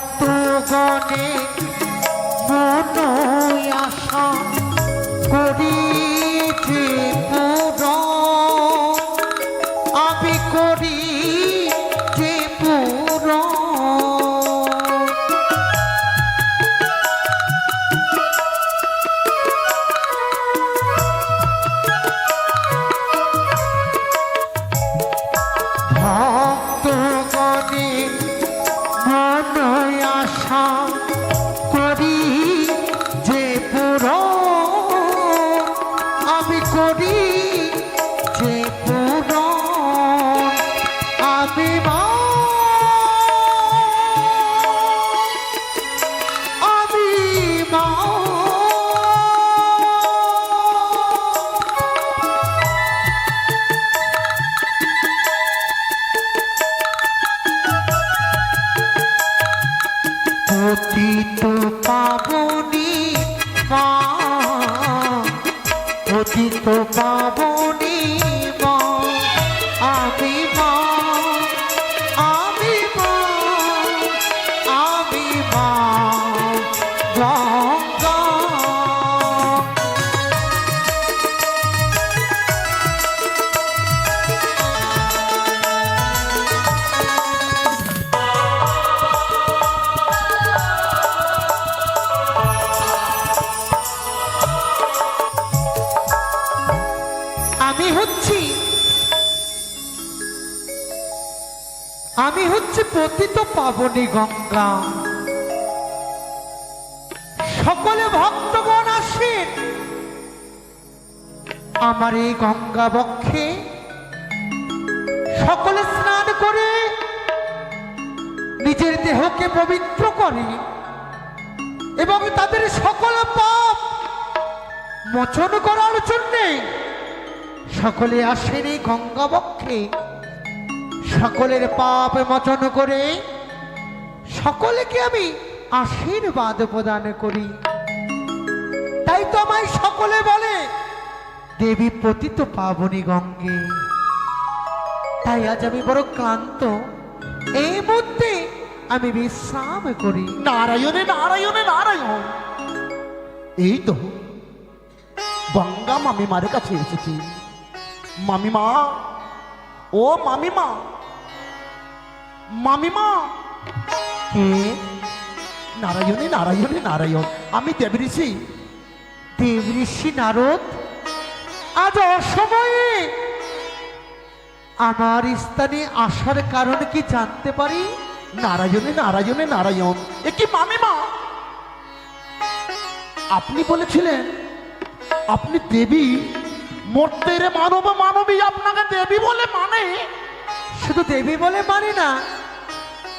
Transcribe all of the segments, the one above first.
ভক্তগণে মন আশা করিছে পূরণ, আমি করি যে পূরণ। ভক্তগণে মন আশা করি যে পূরণ, আমি করি যে পূরণ। আমি পতিত পাবনী মা, পতিত পাবনী মা, আমি মা, আমি মা, আমি মা গঙ্গা। আমি হচ্ছি পতিত পাবনী গঙ্গা। সকলে ভক্তগণ আসেন আমার এই গঙ্গা বক্ষে, সকলে স্নান করে নিজের দেহকে পবিত্র করে এবং তাদের সকল পাপ মোচন করার জন্য সকলে আসেন এই গঙ্গা বক্ষে। সকলের পাপ মোচন করে সকলকে আমি আশীর্বাদ প্রদান করি। তাই তো আমায় সকলে বলে দেবী পতিত পাবনী গঙ্গে। তাই আজ আমি বড় ক্লান্ত, এই মধ্যে আমি বিশ্রাম করি। নারায়ণে নারায়ণে নারায়ণ। এই তো গঙ্গা মামিমার কাছে এসেছি। মামিমা, ও মামিমা, মামিমা। কে? নারায়ণে নারায়ণে নারায়ণ, আমি দেবঋষি। দেবঋষি নারদ, আজ অসময়ে আমার স্থানে আসার কারণ কি জানতে পারি? নারায়ণে নারায়ণে নারায়ণ। এ কি মামিমা, আপনি বলেছিলেন আপনি দেবী, মর্তের মানব মানবী আপনাকে দেবী বলে মানে? শুধু দেবী বলে মানে না,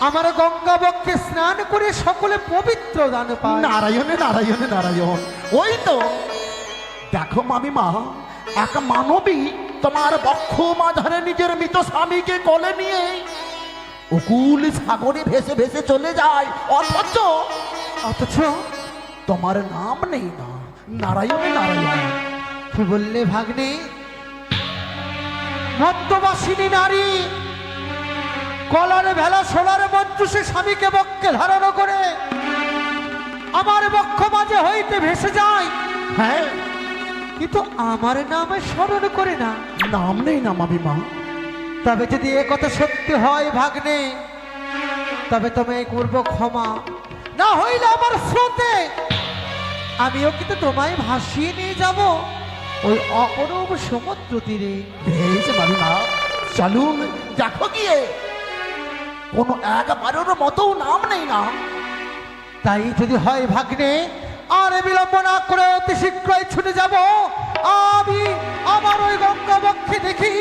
আমার গঙ্গা বক্ষে স্নান করে সকলে পবিত্র দান পায়। নারায়ণে নারায়ণে নারায়ণ। ওই তো দেখো মামিমা, এক মানবী তোমার বক্ষ মাঝারে নিজের মৃত স্বামীকে কোলে নিয়ে অকুল সাগরে ভেসে ভেসে চলে যায়, অথচ অথচ তোমার নাম নেই না। নারায়ণে নারায়ণ। কি বললে ভাগ্নে? মদ্যবাসিনী নারী কলার ভেলা সোলার মঞ্জুষে স্বামীকে বক্ষে ধারণ করে আমার বক্ষ মাঝে হইতে ভেসে যায়। হ্যাঁ, কিন্তু আমার নামে স্মরণ করে না। নাম নেই না মামিমা। তবে যদি এ কথা সত্যি হয় ভাগ্নে, তবে তোমায় করবো ক্ষমা, না হইলে আমার স্রোতে আমিও কিন্তু তোমায় ভাসিয়ে নিয়ে যাব ওই অপরূপ সমুদ্র তীরে। বেশ মামিমা, চলুন দেখো গিয়ে, কোনো একবারের মতো নাম নেই না। তাই যদি হয় ভাগ্নে, আর বিলম্ব না করে অতি শীঘ্রই ছুটে যাব। আমি আমার ওই গঙ্গা বক্ষে দেখি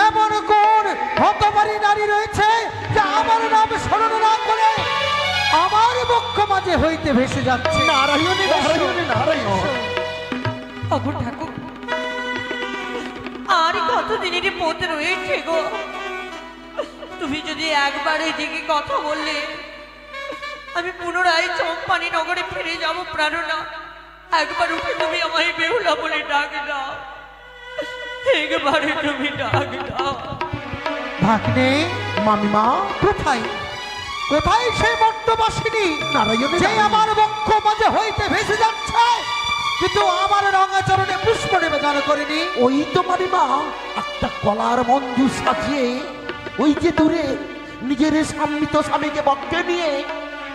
এমন কোন হতবারী নারী রয়েছে যা আমার নাম স্মরণ না করে আমার বক্ষ মাঝে হইতে ভেসে যাচ্ছে। নারায়ণী নারায়ণী নারায়ণ। অপর ঠাকুর, আর কতদিনের পথ রয়েছে গো? তুমি যদি একবার এদিকে কথা বললে আমি পুনরায় চম্পানি নগরে ফিরে যাব প্রাণনা। একবার উঠে তুমি আমায় বেহুলা বলে ডাক দাও, একবারে তুমি ডাক দাও। ভাগ্নে, মামিমা, কোথায় কোথায় সেই মর্তবাসিনী নারায়ণী যে আমার বক্ষ মাঝে হইতে ভেসে যাচ্ছে, কিন্তু আমার রঙাচরণে পুষ্প নিবেদন করেনি? ওই তো মামিমা, একটা কলার মঞ্জু সাজিয়ে ওই যে দূরে নিজের সম্মিত স্বামীকে বক্কে নিয়ে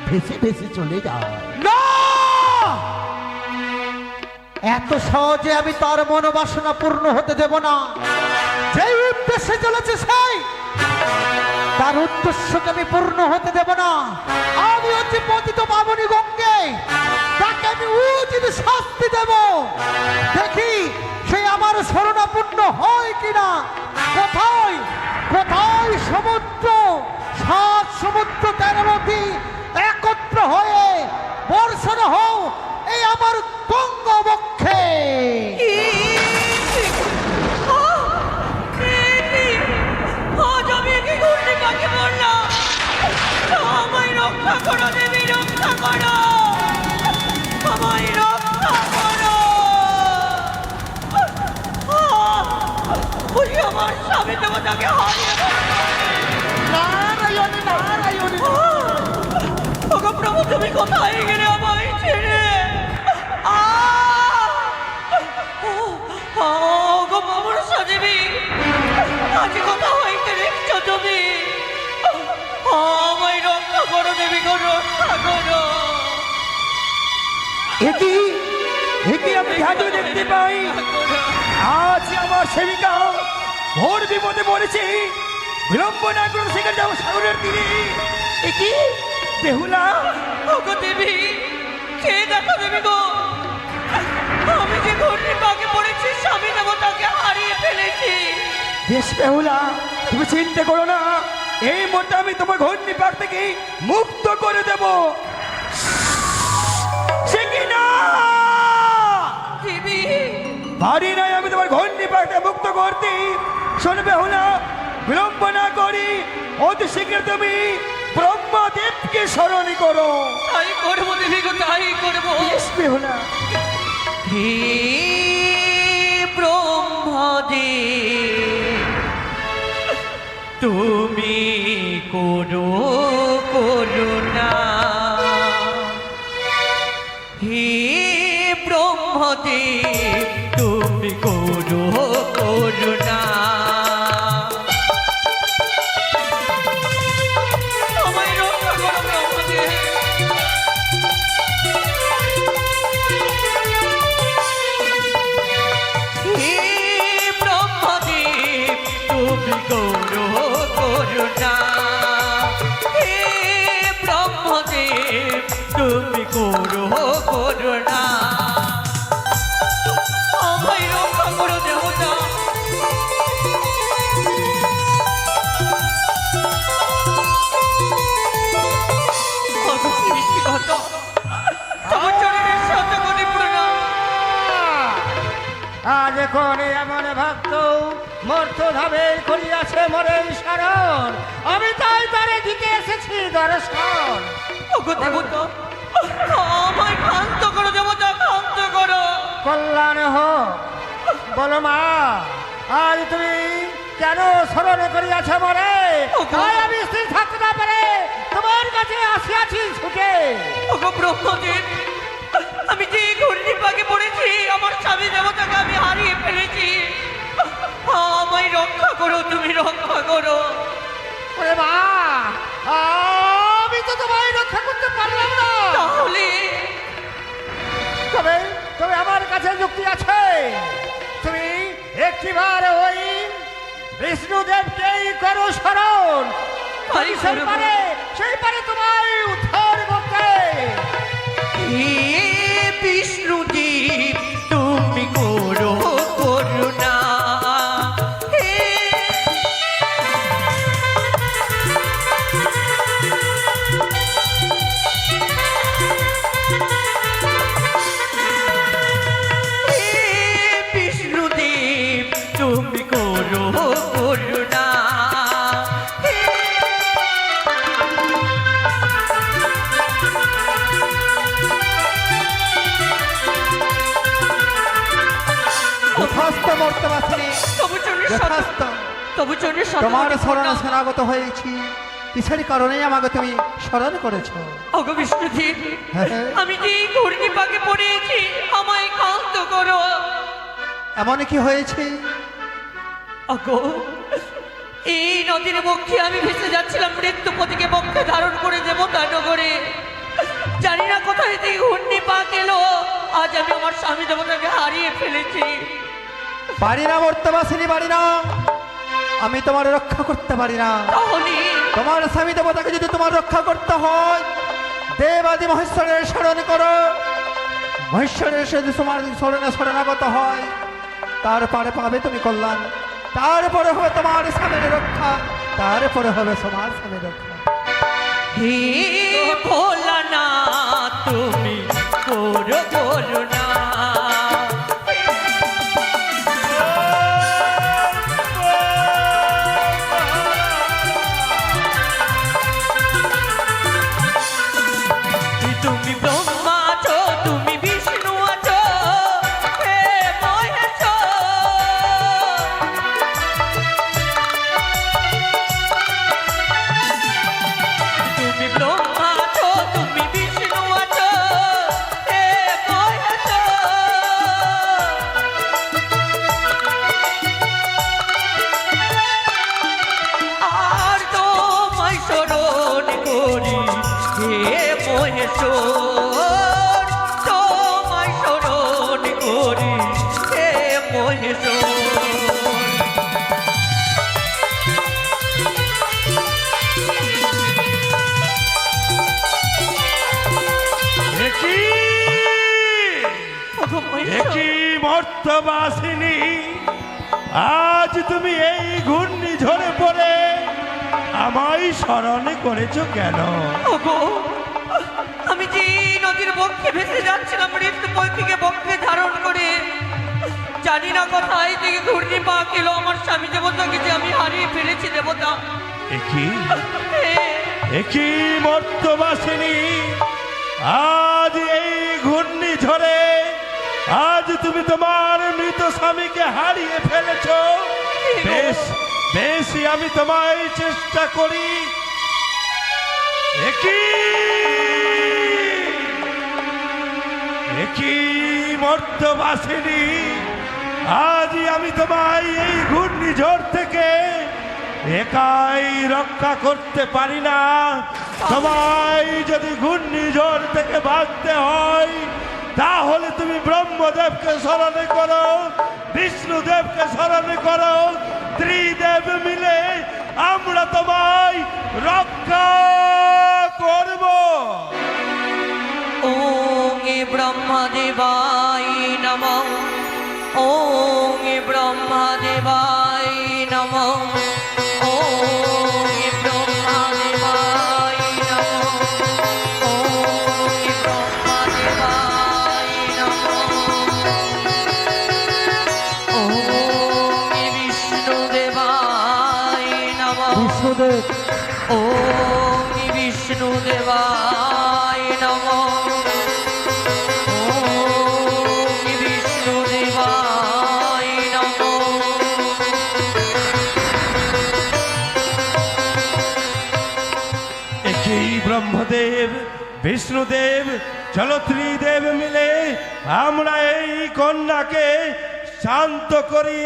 ভেসে ভেসে চলে যায়। না! এত সহজে আমি তার মনোবাসনা পূর্ণ হতে দেব না। যে উদ্দেশ্যে চলেছে সেই তার উদ্দেশ্যকে আমি পূর্ণ হতে দেব না। আমি হচ্ছে পতিত পাবনী গঙ্গে, তাকে আমি উচিত শাস্তি দেব। দেখি সেই আমার শরণাপূর্ণ হয় কিনা। কোথায় কোথায় সমুদ্র, 7 সমুদ্র 13 নদী একত্র হয়ে বর্ষণ হও এই আমার গঙ্গা বক্ষে। আজ আমি কি ঘুরতে কাকে বললাম? আমায় রক্ষা করো দেবী, রক্ষা করো, আমায় রক্ষা করো। ওই আমার স্বামী দেবতাকে হারিয়ে নারায়ণী নারায়ণী। ওগো প্রভু, তুমি কোথায় গেলে আমায় ছেড়ে? ওগো মামুর সজীবী, আজ কোথা হইতে দেখছো তুমি? আমায় রক্ষা করো দেবী গো, রক্ষা করো। একই একই আমি ধ্যান দেখতে পাই, আজ আমার সেবিকা ঘোর বিপদে পড়েছে। বিলম্ব না করে সেখানে যাবো সাগরের তীরে। একই বেহুলা, ওগো দেবী, কে দেখো দেবী গো? আমি যে ঘূর্ণির পাকে পড়েছি, স্বামী দেবতাকে হারিয়ে ফেলেছি। বেশ বেহুলা, তুমি চিন্তা করো না, এই মুহূর্তে আমি তোমার ঘূর্ণি পাক থেকে মুক্ত করে দেব। সে কি না দেবী, ভারী নাই আমি তোমার ঘূর্ণি পাকটা মুক্ত করতে। শোনো বেহুলা, বিলম্ব না করি অতি শীঘ্র তুমি ব্রহ্মদেবকে স্মরণ করো। তাই করবো দেবী গো, তাই করবো। বেশ বেহুলা। হে ব্রহ্মদেব, তুমি করো করুণা। হে ব্রহ্মদেব, তুমি করো করুণা। আমায় রক্ষা করো ব্রহ্মদেব। হে ব্রহ্মদেব, তুমি করো করুণা। হে ব্রহ্মদেব, তুমি করো করুণা। আমায় রক্ষা করো দেবতা। কত সৃষ্টিকর্তা, তোমার চরণের শতকোটি প্রণাম। আজ করে এমন ভক্ত মর্তধাবে করিয়াছে মরে শরণ, আমি তাই তারে দিতে এসেছি দর্শন। ওগো দেবতা, আমায় শান্ত করো দেবতা, শান্ত করো। কল্যাণ হোক। বলো মা, আজ তুমি কেন স্মরণ করিয়াছ মরে? তাই আমি স্থির থাকতে না পারে তোমার কাছে আসিয়াছি ছুটে। ওগো ব্রহ্মদেব, আমি যে ঘূর্ণির পাকে পড়েছি, আমার স্বামী দেবতাকে আমি হারিয়ে ফেলেছি। আমায় রক্ষা করো, তুমি রক্ষা করো। ওরে মা, আজ আমি তো তোমায় রক্ষা করতে পারলাম না। তাহলে তবে তবে আমার কাছে যুক্তি আছে। তুমি একটিবার ওই বিষ্ণুদেবকেই করো স্মরণ। তাই সেই করব। পারে তোমায় উদ্ধার করতে। হে বিষ্ণুদেব তুমি করো করুণা, হে হে বিষ্ণুদেব তুমি করো করুণা, হে যথাস্ত মর্তবাসিনী, তবু চন্দ্রের যথাস্ত তবু চন্দ্রের তোমার শরণে শরণাগত হয়েছি। কিসের কারণেই আমাকে তুমি স্মরণ করেছো? অগো বিষ্ণুদেব, হ্যাঁ। আমি যে এই ঘূর্ণিপাকে পড়েছি আমায় কান্ত করো। এমন কি হয়েছে? অগো এই নদীর বক্ষে আমি ভেসে যাচ্ছিলাম মৃত্যুপতিকে বক্ষে ধারণ করে দেবতা নগরে। জানি না কোথায় থেকে ঘূর্ণিপাক এলো, আজ আমি আমার স্বামী দেবতাকে হারিয়ে ফেলেছি। পারি না মর্তবাসিনী, পারি না। আমি তোমার রক্ষা করতে পারি না। তাহলে তোমার স্বামী দেবতাকে যদি তোমার রক্ষা করতে হয়, দেবাদি মহেশ্বরের স্মরণ করো। মহেশ্বরের যদি তোমার স্মরণে শরণাগত হয়, তারপরে পাবে তুমি কল্যাণ। তারপরে হবে তোমার স্বামীর রক্ষা, তারপরে হবে তোমার স্বামীর রক্ষা। হে ভোলানাথ তুমি করো করুণা, তুমি ব্রহ্মা আছো, তুমি বিষ্ণু আছো, হে মহেশ্বর। তুমি ব্রহ্মা আছো, তুমি বিষ্ণু আছো, হে মহেশ্বর। আর তোমায় স্মরণ করি হে মহেশ্বর, তোমায় স্মরণ করি হে মহেশ্বর। ওগো মহেশ্বর, একই মর্তবাসিনী, আজ তুমি এই ঘূর্ণিঝড়ে পড়ে আমায় স্মরণ করেছো কেন? ওগো আমি যে এই নদীর বক্ষে ভেসে যাচ্ছিলাম মৃত্যুপতিকে বক্ষে ধারণ করে, জানি না কোথায় থেকে ঘূর্ণিপাক এলো, আমার স্বামী দেবতাকে যে আমি হারিয়ে ফেলেছি দেবতা। হে একই মর্তবাসিনী, আজ এই ঘূর্ণিঝড়ে আজ তুমি তোমার মৃত স্বামীকে হারিয়ে ফেলেছো। বেশ বেশি আমি তোমায় চেষ্টা করি। একই মর্তবাসিনী, আজ আমি তোমায় এই ঘূর্ণিঝড় থেকে একাই রক্ষা করতে পারি না। তোমায় যদি ঘূর্ণিঝড় থেকে ভাগতে হয়, তাহলে তুমি ব্রহ্মদেবকে স্মরণ করো, বিষ্ণুদেবকে স্মরণ করো। ত্রিদেব মিলে আমরা তোমায় রক্ষা করব। ওং ব্রহ্মদেবায় নমঃ, ওং ব্রহ্মদেবায় নমঃ, ওং ব্রহ্মদেবায় নমঃ, ওং ব্রহ্মদেবায় নমঃ, ওং বিষ্ণুদেবায় নমঃ, বিষ্ণুদেব, ওং বিষ্ণুদেবায় নমঃ, ওং বিষ্ণুদেবায় নমঃ। একই ব্রহ্মদেব বিষ্ণুদেব চলো ত্রিদেব মিলে আমরা এই কন্যাকে শান্ত করি।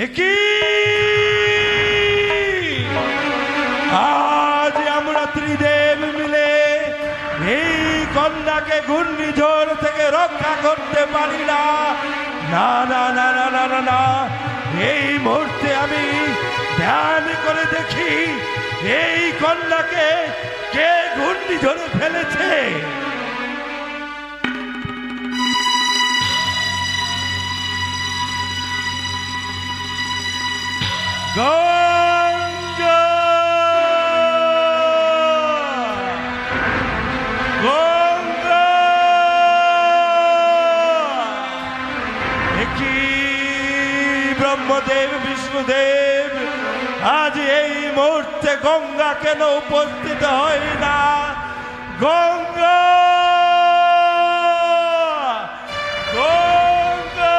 একই আজ আমরা ত্রিদেব মিলে এই কন্যাকে ঘূর্ণিঝড় থেকে রক্ষা করতে পারি না। না না না না না না না, এই মুহূর্তে আমি ধ্যান করে দেখি এই কন্যাকে কে ঘূর্ণিঝড়ে ফেলেছে। গঙ্গা গঙ্গা কি ব্রহ্মদেব বিষ্ণুদেব আজ এই মুহূর্তে গঙ্গা কেন উপস্থিত হয় না? গঙ্গা গঙ্গা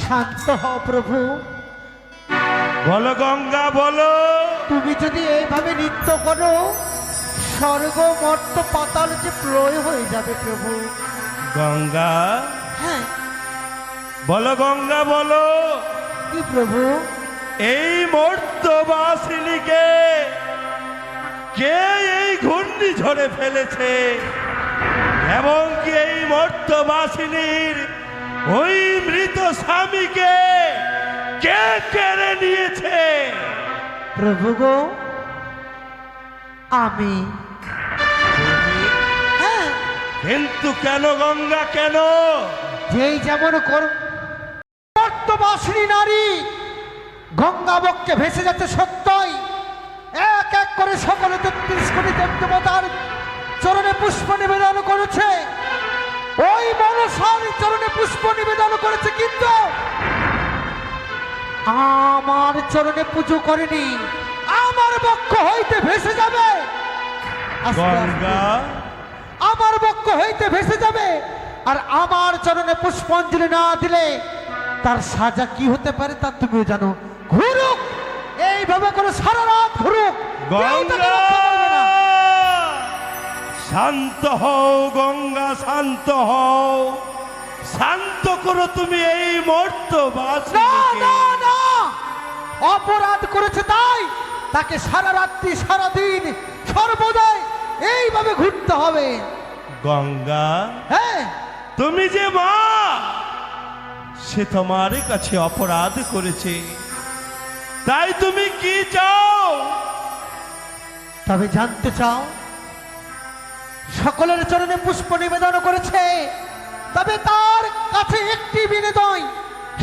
শান্ত হও প্রভু। বলো গঙ্গা বলো। তুমি যদি এইভাবে নৃত্য করো, স্বর্গ মর্ত পাতাল যে প্রলয় হয়ে যাবে প্রভু। গঙ্গা হ্যাঁ, বলো গঙ্গা বলো। কি প্রভু? এই মর্তবাসিনীকে কে এই ঘূর্ণিঝড়ে ফেলেছে এবং কি এই মর্তবাসিনীর ওই মৃত স্বামীকে কে কেড়ে নিয়েছে? প্রভু গো, আমি। হ্যাঁ, কিন্তু কেন গঙ্গা কেন? যেই যেমন কর্তবাসিনী নারী গঙ্গা বক্ষে ভেসে যাচ্ছে সত্যই। এক এক করে সকলে 33 কোটি দেবতার চরণে পুষ্প নিবেদন করেছে, ওই মনসার চরণে পুষ্প নিবেদন করেছে, কিন্তু আমার চরণে পুজো করেনি। আমার বক্ষ হইতে ভেসে যাবে আস্তে আস্তে। গঙ্গা আমার বক্ষ হইতে ভেসে যাবে, আর আমার চরণে পুষ্পাঞ্জলি না দিলে তার সাজা কি হতে পারে তা তুমিও জানো। ঘুরুক, এইভাবে করে সারা রাত ঘুরুক, কেউ তাকে রক্ষা করবে না। শান্ত হও গঙ্গা, শান্ত হও, শান্ত করো তুমি এই না মর্তবাসিনীকে। না না, অপরাধ করেছে তাই তাকে সারা রাত্রি সারা দিন সর্বদাই এইভাবে ঘুরতে হবে। গঙ্গা হ্যাঁ, তুমি যে মা, সে তোমার কাছে অপরাধ করেছে, তাই তুমি কি চাও? তবে জানতে চাও? সকলের চরণে পুষ্প নিবেদন করেছে, তবে তার কাছে একটি বিনোদন,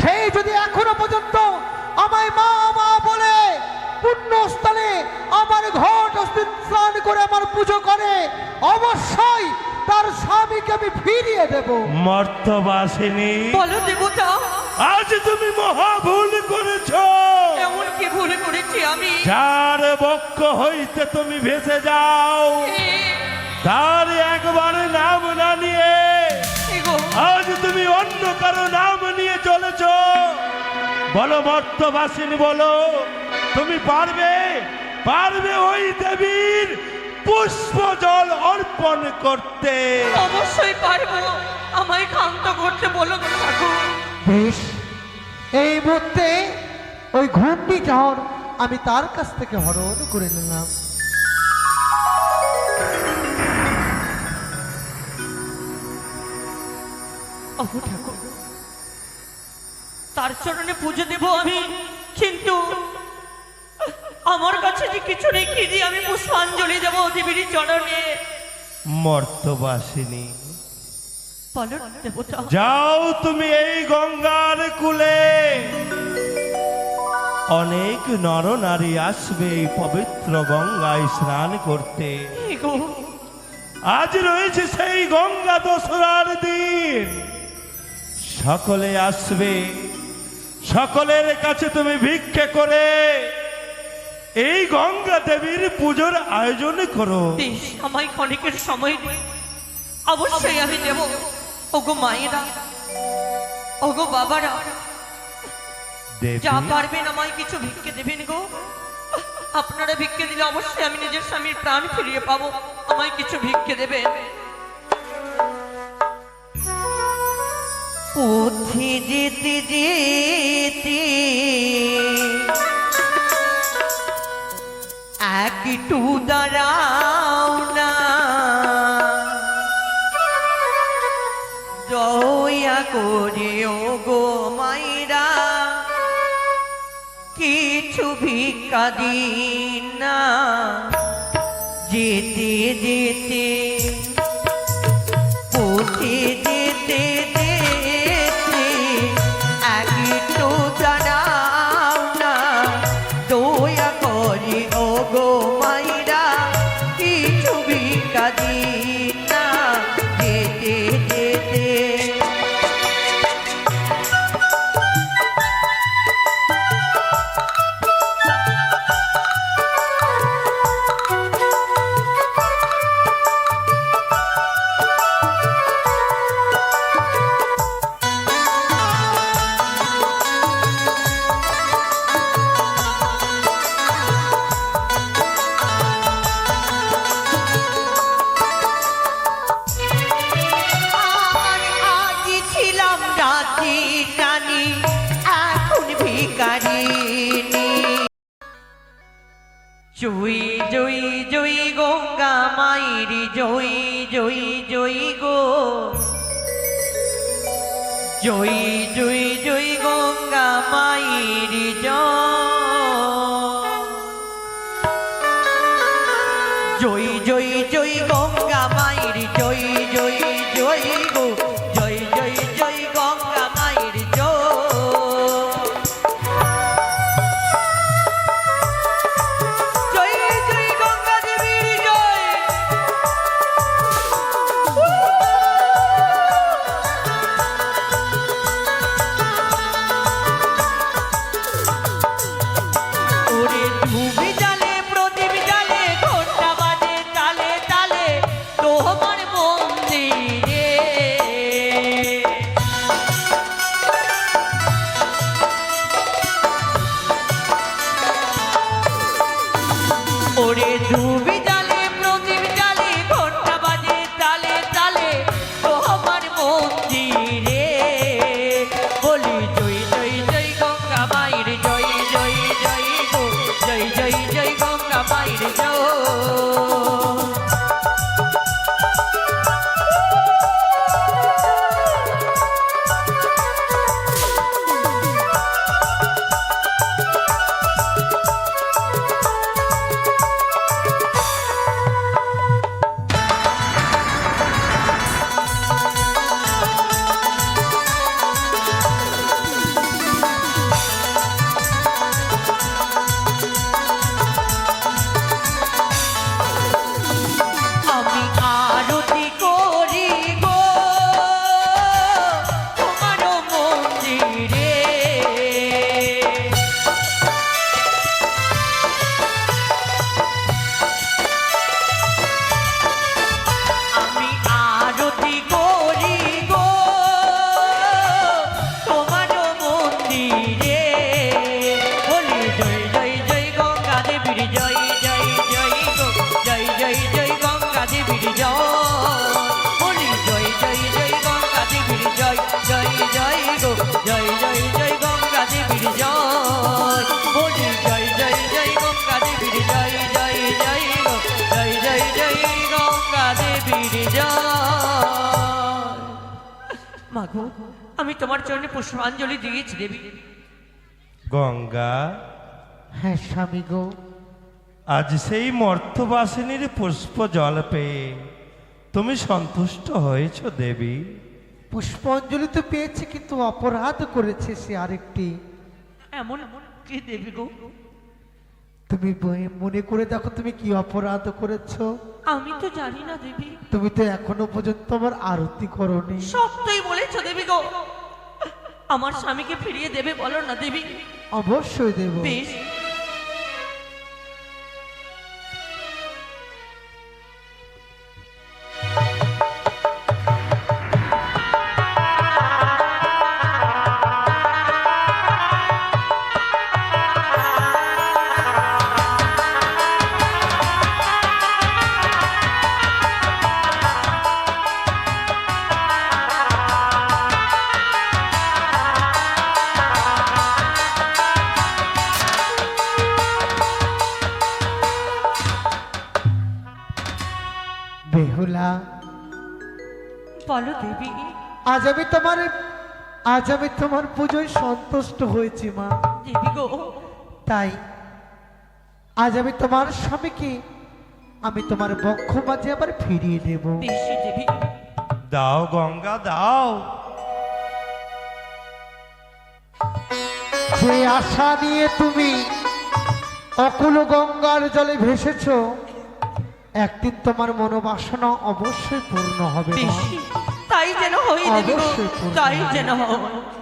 সেই যদি এখনো পর্যন্ত আমায় মা মা বলে পুণ্যস্থানে আমার ঘট স্নান করে আমার পুজো করে, অবশ্যই তার স্বামীকে আমি ফিরিয়ে দেব। মর্তবাসিনী, বলো দেবতা, আজ তুমি মহা ভুল করেছ। এমন কি ভুল করেছি আমি? যার বক্ষ হইতে তুমি ভেসে যাও, তার একবার নাম না নিয়ে এগো, আজ তুমি অন্য কারো নাম নিয়ে চলেছ। বলো মর্তবাসিনী, বলো তুমি পারবে পারবে ওই দেবীর পুষ্প জল অর্পণ করতে? অবশ্যই পারবো, আমায় ক্ষান্ত করতে বলো গো ঠাকুর। বেশ, এই মুহূর্তে ওই ঘূর্ণি ঝড় আমি তার কাছ থেকে হরণ করে নিলাম। ওগো ঠাকুর, তার চরণে পুজো দেব আমি, কিন্তু আমার কাছে যে কিছু নেই, কি দিয়ে আমি পুষ্পাঞ্জলি দেব দেবীর চরণে? মর্তবাসিনী, বলো দেবতা। যাও তুমি এই গঙ্গার কূলে, অনেক নর নারী আসবে এই পবিত্র গঙ্গায় স্নান করতে। এগো, আজ রয়েছে সেই গঙ্গা দশরার দিন, সকলে আসবে, সকলের কাছে তুমি ভিক্ষে করে এই গঙ্গা দেবীর পুজোর আয়োজন করো। বেশ, আমায় ক্ষণিকের সময় দিন, অবশ্যই আমি দেব। ওগো মায়েরা, ওগো বাবারা, দেবী যা পারবেন আমায় কিছু ভিক্ষে দেবেন গো। আপনারা ভিক্ষে দিলে অবশ্যই আমি নিজের স্বামীর প্রাণ ফিরিয়ে পাবো। আমায় কিছু ভিক্ষে দেবেন। পথে যেতে যেতে একটু দাঁড়াও না, দয়া করে ওগো মায়েরা কিছু ভিক্ষা দিন না। যেতে যেতে পথে যেতে যেতে একটু দাঁড়াও না, দয়া করে ওগো মায়েরা কিছু ভিক্ষা দিন না। যেতে যেতে আগে ছিলাম রাজি রানী, এখন ভিখারিনী। জয় জয় জয় গঙ্গা মায়েরি জয় জয় জয় গো। জয় জয় জয় গঙ্গা মায়েরি জয় জয় জয় গঙ্গা মায়েরি জয় জয় জয় গো। জয় জয় জয় গঙ্গা মায়েরি জয়। জয় জয় গঙ্গা দেবীর জয়। ওরে ধুবি জালে প্রদীপ জালে ঘন্টা বাজে তালে তালে তোমার মন্দিরে। ওরে ধুবি জালে প্রদীপ জালে ঘন্টা বাজে তালে তালে তোমার মন্দিরে। বলি জয় জয় জয় গঙ্গা মায়ের জয় জয় জয় গো। জয় জয় জয় গঙ্গা মায়ের জয়। আমি আরতি করি গো তোমার মন্দিরে। আমি আরতি করি গো তোমার মন্দিরে। বলি জয় জয় জয় গঙ্গা দেবীর জয় জয় জয় গো। জয় জয় জয় গঙ্গা দেবীর জয়। বলি জয় জয় জয় গঙ্গা দেবীর জয় জয় জয় গো। জয় জয় জয় গঙ্গা দেবীর জয়। বলি জয় জয় জয় গঙ্গা দেবীর জয় জয় জয় গো। জয় জয় জয় গঙ্গা দেবীর জয়। মাগো, আমি তোমার চরণে পুষ্পাঞ্জলি দিয়েছি দেবী। গঙ্গা, হ্যাঁ স্বামী গো। আজ সেই মর্তবাসিনীর পুষ্প জল পেয়ে তুমি সন্তুষ্ট হয়েছ দেবী? পুষ্পাঞ্জলি তো পেয়েছে, কিন্তু অপরাধ করেছে সে আরেকটি। এমন কি দেবী গো? তুমি মনে করে দেখো তুমি কি অপরাধ করেছো। আমি তো জানি না দেবী। তুমি তো এখনো পর্যন্ত আমার আরতি করনি। সত্যই বলেছ দেবী গো। আমার স্বামীকে ফিরিয়ে দেবে বলো না দেবী। অবশ্যই দেব। বেশ, বেহুলা, বলো দেবী। আজ আমি তোমার পুজোয় সন্তুষ্ট হয়েছি মা। দেবী গো, তাই আজ আমি তোমার স্বামীকে আমি তোমার বক্ষ মাঝে আবার ফিরিয়ে দেব। বেশ দেবী। দাও গঙ্গা দাও। যে আশা নিয়ে তুমি অকুল গঙ্গার জলে ভেসেছ, একদিন তোমার মনোবাসনা অবশ্যই পূর্ণ হবে মা। বেশ, তাই যেন হয় দেবী গো, অবশ্যই পূর্ণ তাই হবে। যেন হয়।